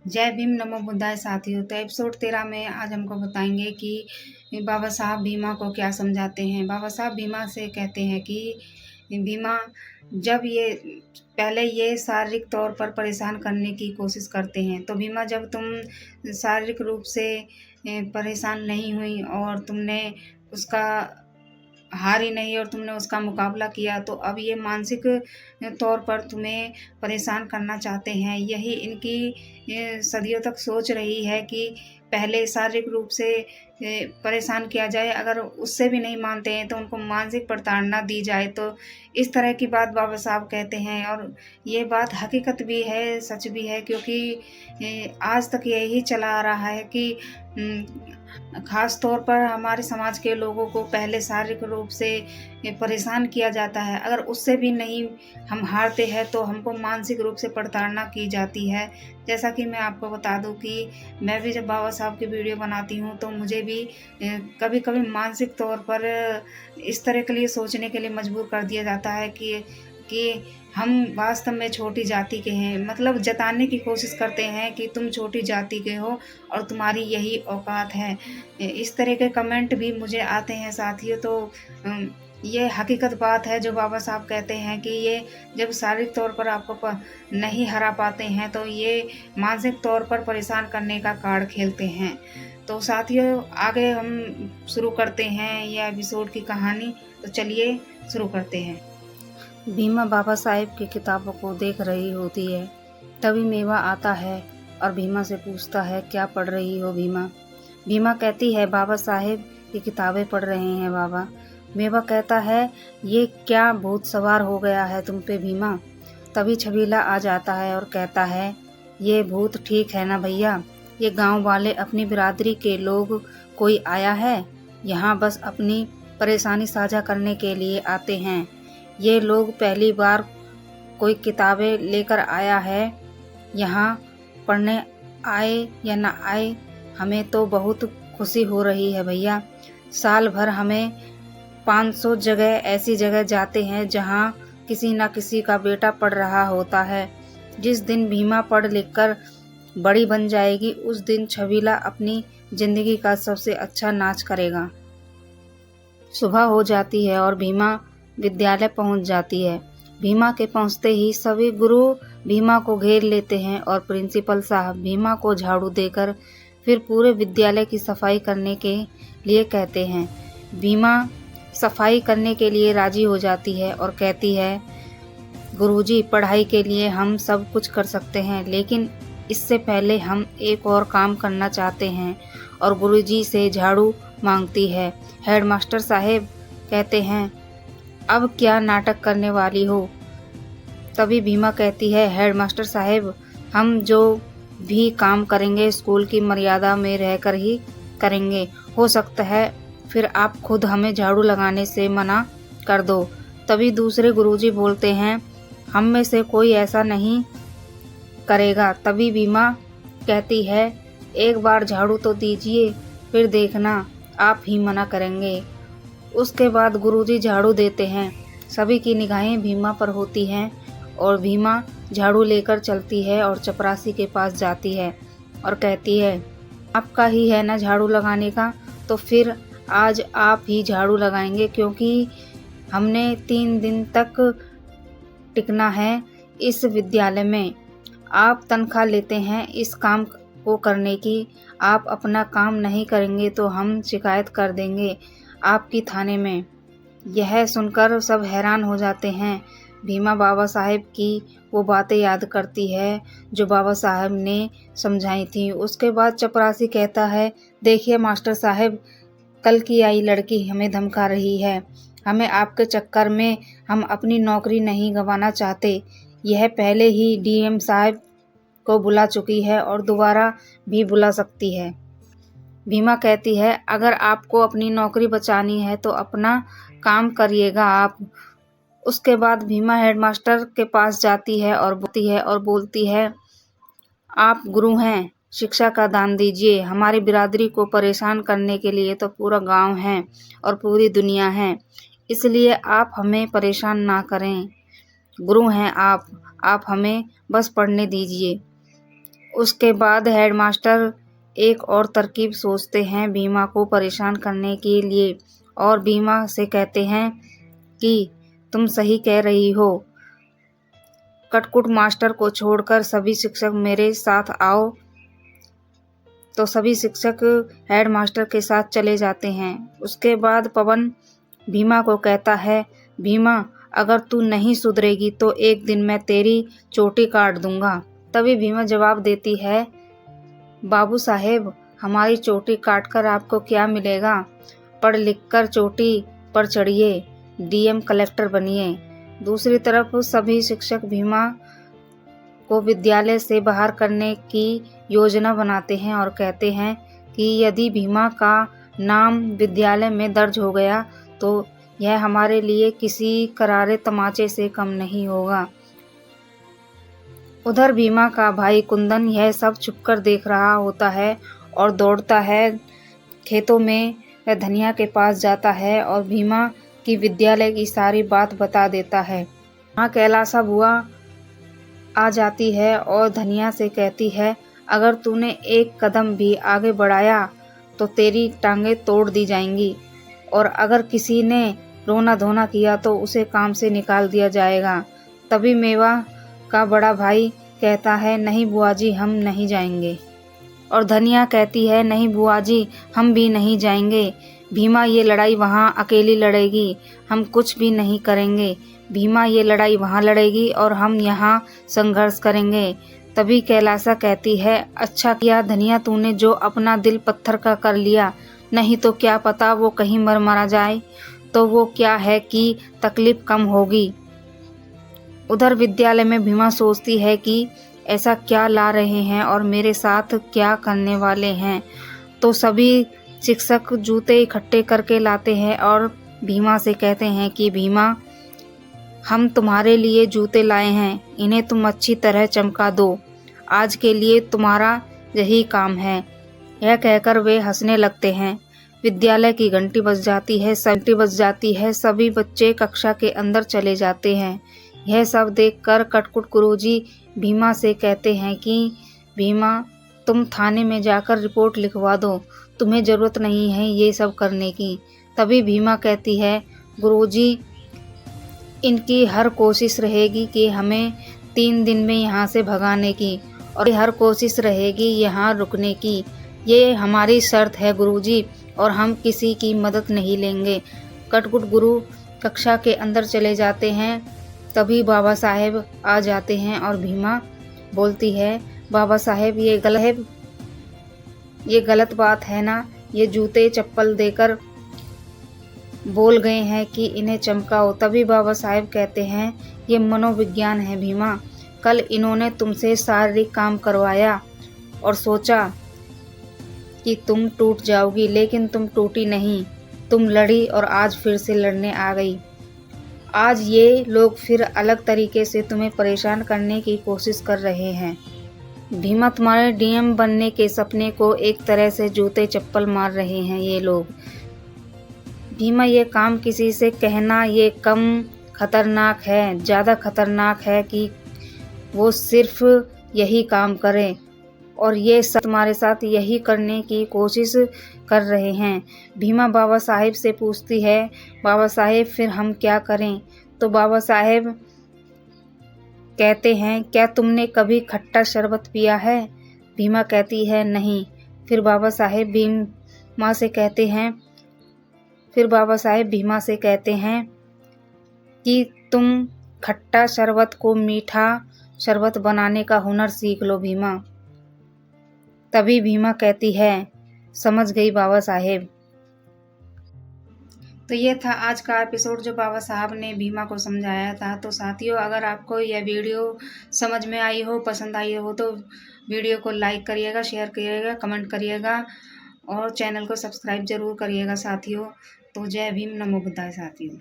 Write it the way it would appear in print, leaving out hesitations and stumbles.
जय भीम नमो बुद्धाय साथियों। तो एपिसोड 13 में आज हमको बताएंगे कि बाबा साहब भीमा को क्या समझाते हैं। बाबा साहब भीमा से कहते हैं कि भीमा, जब ये शारीरिक तौर पर परेशान करने की कोशिश करते हैं, तो भीमा जब तुम शारीरिक रूप से परेशान नहीं हुई और तुमने उसका हारी नहीं और तुमने उसका मुकाबला किया, तो अब ये मानसिक तौर पर तुम्हें परेशान करना चाहते हैं। यही इनकी सदियों तक सोच रही है कि पहले शारीरिक रूप से परेशान किया जाए, अगर उससे भी नहीं मानते हैं तो उनको मानसिक प्रताड़ना दी जाए। तो इस तरह की बात बाबा साहब कहते हैं और ये बात हकीकत भी है, सच भी है, क्योंकि आज तक यही चला आ रहा है कि ख़ास तौर पर हमारे समाज के लोगों को पहले शारीरिक रूप से परेशान किया जाता है। अगर उससे भी नहीं हम हारते हैं तो हमको मानसिक रूप से प्रताड़ना की जाती है। जैसा कि मैं आपको बता दूं कि मैं भी जब बाबा साहब की वीडियो बनाती हूं तो मुझे भी कभी-कभी मानसिक तौर पर इस तरह के लिए सोचने के लिए मजबूर कर दिया जाता है कि हम वास्तव में छोटी जाति के हैं, मतलब जताने की कोशिश करते हैं कि तुम छोटी जाति के हो और तुम्हारी यही औकात है। इस तरह के कमेंट भी मुझे आते हैं साथियों। तो ये हकीकत बात है जो बाबा साहब कहते हैं कि ये जब शारीरिक तौर पर आपको नहीं हरा पाते हैं तो ये मानसिक तौर पर परेशान करने का कार्ड खेलते हैं। तो साथियों, आगे हम शुरू करते हैं यह एपिसोड की कहानी। तो चलिए शुरू करते हैं। भीमा बाबा साहेब की किताबों को देख रही होती है। तभी मेवा आता है और भीमा से पूछता है, क्या पढ़ रही हो भीमा? भीमा कहती है, बाबा साहेब की किताबें पढ़ रहे हैं बाबा। मेवा कहता है, ये क्या भूत सवार हो गया है तुम पे भीमा? तभी छबीला आ जाता है और कहता है, ये भूत ठीक है ना भैया? ये गांव वाले अपनी बिरादरी के लोग कोई आया है? यहाँ बस अपनी परेशानी साझा करने के लिए आते हैं। ये लोग पहली बार कोई किताबें लेकर आया है। यहाँ पढ़ने आए या ना आए, हमें तो बहुत खुशी हो रही है भैया। साल भर हमें 500 जगह ऐसी जगह जाते हैं जहाँ किसी न किसी का बेटा पढ़ रहा होता है। जिस दिन भीमा पढ़ लिख कर बड़ी बन जाएगी, उस दिन छबीला अपनी जिंदगी का सबसे अच्छा नाच करेगा। सुबह हो जाती है और भीमा विद्यालय पहुंच जाती है। भीमा के पहुंचते ही सभी गुरु भीमा को घेर लेते हैं और प्रिंसिपल साहब भीमा को झाड़ू देकर फिर पूरे विद्यालय की सफाई करने के लिए कहते हैं। भीमा सफाई करने के लिए राजी हो जाती है और कहती है, गुरुजी, पढ़ाई के लिए हम सब कुछ कर सकते हैं, लेकिन इससे पहले हम एक और काम करना चाहते हैं, और गुरुजी से झाड़ू मांगती है। हेडमास्टर साहेब कहते हैं, अब क्या नाटक करने वाली हो? तभी भीमा कहती है, हेडमास्टर साहेब, हम जो भी काम करेंगे स्कूल की मर्यादा में रहकर ही करेंगे। हो सकता है फिर आप खुद हमें झाड़ू लगाने से मना कर दो। तभी दूसरे गुरुजी बोलते हैं, हम में से कोई ऐसा नहीं करेगा। तभी भीमा कहती है, एक बार झाड़ू तो दीजिए, फिर देखना आप ही मना करेंगे। उसके बाद गुरुजी झाड़ू देते हैं। सभी की निगाहें भीमा पर होती हैं और भीमा झाड़ू लेकर चलती है और चपरासी के पास जाती है और कहती है, आपका ही है ना झाड़ू लगाने का? तो फिर आज आप ही झाड़ू लगाएंगे, क्योंकि हमने 3 दिन तक टिकना है इस विद्यालय में। आप तनख्वाह लेते हैं इस काम को करने की। आप अपना काम नहीं करेंगे तो हम शिकायत कर देंगे आपकी थाने में। यह सुनकर सब हैरान हो जाते हैं। भीमा बाबा साहेब की वो बातें याद करती है जो बाबा साहेब ने समझाई थी। उसके बाद चपरासी कहता है, देखिए मास्टर साहेब, कल की आई लड़की हमें धमका रही है। हमें आपके चक्कर में हम अपनी नौकरी नहीं गंवाना चाहते। यह पहले ही डीएम साहब को बुला चुकी है और दोबारा भी बुला सकती है। भीमा कहती है, अगर आपको अपनी नौकरी बचानी है तो अपना काम करिएगा आप। उसके बाद भीमा हेडमास्टर के पास जाती है और बोलती है, आप गुरु हैं, शिक्षा का दान दीजिए। हमारी बिरादरी को परेशान करने के लिए तो पूरा गांव है और पूरी दुनिया है, इसलिए आप हमें परेशान ना करें। गुरु हैं आप हमें बस पढ़ने दीजिए। उसके बाद हेडमास्टर एक और तरकीब सोचते हैं भीमा को परेशान करने के लिए और भीमा से कहते हैं कि तुम सही कह रही हो, कटकुट मास्टर को छोड़कर सभी शिक्षक मेरे साथ आओ। तो सभी शिक्षक हेडमास्टर के साथ चले जाते हैं। उसके बाद पवन भीमा को कहता है, भीमा अगर तू नहीं सुधरेगी तो एक दिन मैं तेरी चोटी काट दूंगा। तभी भीमा जवाब देती है, बाबू साहेब हमारी चोटी काटकर आपको क्या मिलेगा, पढ़ लिख कर चोटी पर चढ़िए, डीएम कलेक्टर बनिए। दूसरी तरफ सभी शिक्षक भीमा को विद्यालय से बाहर करने की योजना बनाते हैं और कहते हैं कि यदि भीमा का नाम विद्यालय में दर्ज हो गया तो यह हमारे लिए किसी करारे तमाचे से कम नहीं होगा। उधर भीमा का भाई कुंदन यह सब छुपकर देख रहा होता है और दौड़ता है खेतों में। वह धनिया के पास जाता है और भीमा की विद्यालय की सारी बात बता देता है। वहाँ कैलासा बुआ आ जाती है और धनिया से कहती है, अगर तूने एक कदम भी आगे बढ़ाया तो तेरी टांगें तोड़ दी जाएंगी और अगर किसी ने रोना धोना किया तो उसे काम से निकाल दिया जाएगा। तभी मेवा का बड़ा भाई कहता है, नहीं बुआ जी हम नहीं जाएंगे। और धनिया कहती है, नहीं बुआ जी हम भी नहीं जाएंगे। भीमा ये लड़ाई वहाँ अकेली लड़ेगी, हम कुछ भी नहीं करेंगे। भीमा ये लड़ाई वहाँ लड़ेगी और हम यहाँ संघर्ष करेंगे। तभी कैलासा कहती है, अच्छा किया धनिया तूने जो अपना दिल पत्थर का कर लिया, नहीं तो क्या पता वो कहीं मर मारा जाए तो वो क्या है कि तकलीफ कम होगी। उधर विद्यालय में भीमा सोचती है कि ऐसा क्या ला रहे हैं और मेरे साथ क्या करने वाले हैं। तो सभी शिक्षक जूते इकट्ठे करके लाते हैं और भीमा से कहते हैं कि भीमा हम तुम्हारे लिए जूते लाए हैं, इन्हें तुम अच्छी तरह चमका दो, आज के लिए तुम्हारा यही काम है। यह कहकर वे हंसने लगते हैं। विद्यालय की घंटी बज जाती है, सभी बच्चे कक्षा के अंदर चले जाते हैं। यह सब देखकर कटकुट गुरुजी भीमा से कहते हैं कि भीमा तुम थाने में जाकर रिपोर्ट लिखवा दो, तुम्हें ज़रूरत नहीं है ये सब करने की। तभी भीमा कहती है, गुरुजी इनकी हर कोशिश रहेगी कि हमें 3 दिन में यहाँ से भगाने की और हर कोशिश रहेगी यहाँ रुकने की। ये हमारी शर्त है गुरुजी और हम किसी की मदद नहीं लेंगे। कटकुट गुरु कक्षा के अंदर चले जाते हैं। तभी बाबा साहेब आ जाते हैं और भीमा बोलती है, बाबा साहेब ये गलत बात है ना, ये जूते चप्पल देकर बोल गए हैं कि इन्हें चमकाओ। तभी बाबा साहेब कहते हैं, ये मनोविज्ञान है भीमा, कल इन्होंने तुमसे शारीरिक काम करवाया और सोचा कि तुम टूट जाओगी, लेकिन तुम टूटी नहीं, तुम लड़ी और आज फिर से लड़ने आ गई। आज ये लोग फिर अलग तरीके से तुम्हें परेशान करने की कोशिश कर रहे हैं। भीमा तुम्हारे डीएम बनने के सपने को एक तरह से जूते चप्पल मार रहे हैं ये लोग। भीमा ये काम किसी से कहना ये कम खतरनाक है, ज़्यादा खतरनाक है कि वो सिर्फ यही काम करें और ये सब तुम्हारे साथ यही करने की कोशिश कर रहे हैं। भीमा बाबा साहेब से पूछती है, बाबा साहेब फिर हम क्या करें? तो बाबा साहेब कहते हैं, क्या तुमने कभी खट्टा शरबत पिया है? भीमा कहती है, नहीं। फिर बाबा साहेब भीमा से कहते हैं कि तुम खट्टा शरबत को मीठा शरबत बनाने का हुनर सीख लो भीमा। तभी भीमा कहती है, समझ गई बाबा साहेब। तो ये था आज का एपिसोड जो बाबा साहब ने भीमा को समझाया था। तो साथियों, अगर आपको यह वीडियो समझ में आई हो, पसंद आई हो तो वीडियो को लाइक करिएगा, शेयर करिएगा, कमेंट करिएगा और चैनल को सब्सक्राइब जरूर करिएगा साथियों। तो जय भीम, नमो बुद्धाय साथियों।